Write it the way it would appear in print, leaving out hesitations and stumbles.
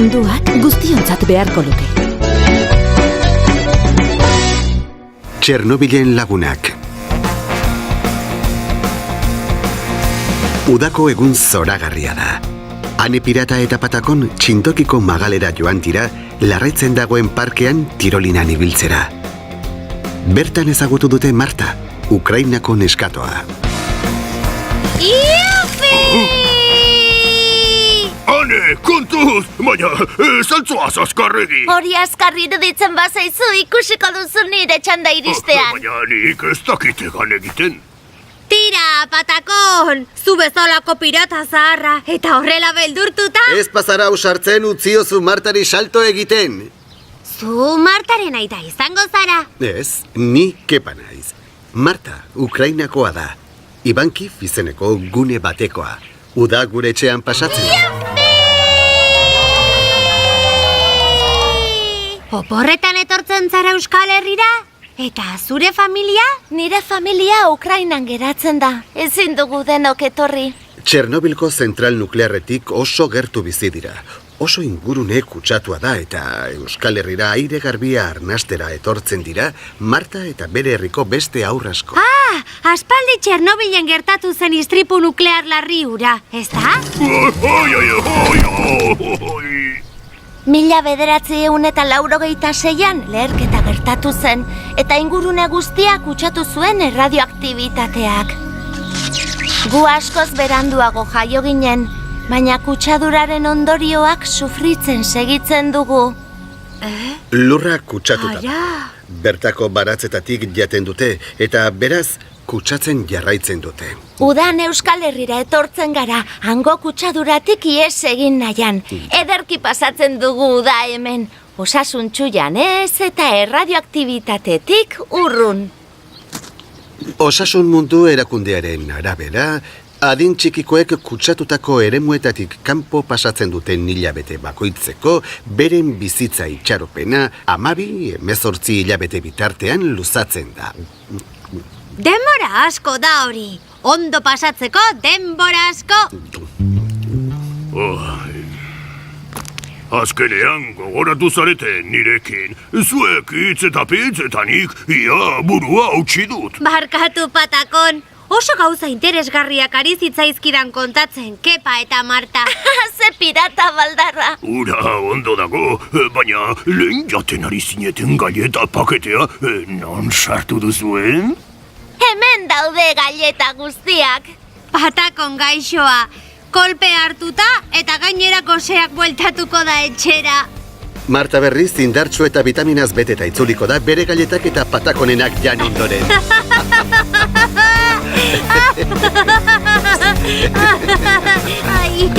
munduak guztiontzat beharko luke. Txernobilen lagunak. Udako egun zoragarria da. Ane Pirata eta Patakon txintokiko magalera joan dira, larraitzen dagoen parkean tirolinan ibiltzera. Bertan ezagutu dute Marta, Ukrainako neskatoa. Iufi! Ane, kontuz! Baina, zaltzoaz azkarregi! Hori azkarri iruditzen bazaizu ikusiko duzu nire txanda iristean. Baina nik ez dakitegan egiten. Tira, Patakon! Zu bezalako pirata zaharra, eta horrela beldurtuta? Ez pasara usartzen utziozu Martari salto egiten. Zu Martaren aita izango zara. Ez, ni kepa naiz. Marta, Ukrainakoa da. Ibanki izeneko gune batekoa. Uda gure etxean pasatzen. Oporretan etortzen zara Euskal Herrira? Eta zure familia? Nire familia Ukrainan geratzen da. Ezin dugu denok etorri. Txernobilko zentral nuklearretik oso gertu bizi dira. Oso ingurune kutsatua da eta Euskal Herrira aire garbia arnastera etortzen dira Marta eta bere herriko beste haur asko. Aspaldi Txernobilen gertatu zen istripu nuklear larri hura, ez da? Mila 1986an leherketa gertatu zen, eta ingurune guztia kutsatu zuen erradioaktibitateak. Gu askoz beranduago jaio ginen, baina kutsaduraren ondorioak sufritzen segitzen dugu. Lurra kutsatuta da. Bertako baratzetatik jaten dute, eta beraz kutsatzen jarraitzen dute. Udan Euskal Herrira etortzen gara, hango kutsaduratik ihes egin nahian. Ederki pasatzen dugu uda hemen, osasuntsu janez eta erradioaktibitatetik urrun. Osasun mundu erakundearen arabera, adin txikikoek kutsatutako eremuetatik kanpo pasatzen duten hilabete bakoitzeko, beren bizitza itxaropena 12-18 hilabete bitartean luzatzen da. Denbora asko da hori. Ondo pasatzeko denbora asko. Azkenean gogoratu zarete nirekin. Zuek hitz eta pitz eta nik ia burua hautsi dut. Barkatu, Patakon. Oso gauza interesgarriak ari zitzaizkidan kontatzen, Kepa eta Marta. Ze pirata baldarra. Ura ondo dago, baina lehen jaten ari zineten galleta paketea non sartu duzuen? Hemen daude galleta guztiak. Patakon gaixoa. Kolpe hartuta eta gainerako seak bueltatuko da etxera. Marta berriz indartsu eta vitaminaz beteta itzuliko da bere galletak eta Patakonenak jan ondoren. Ai.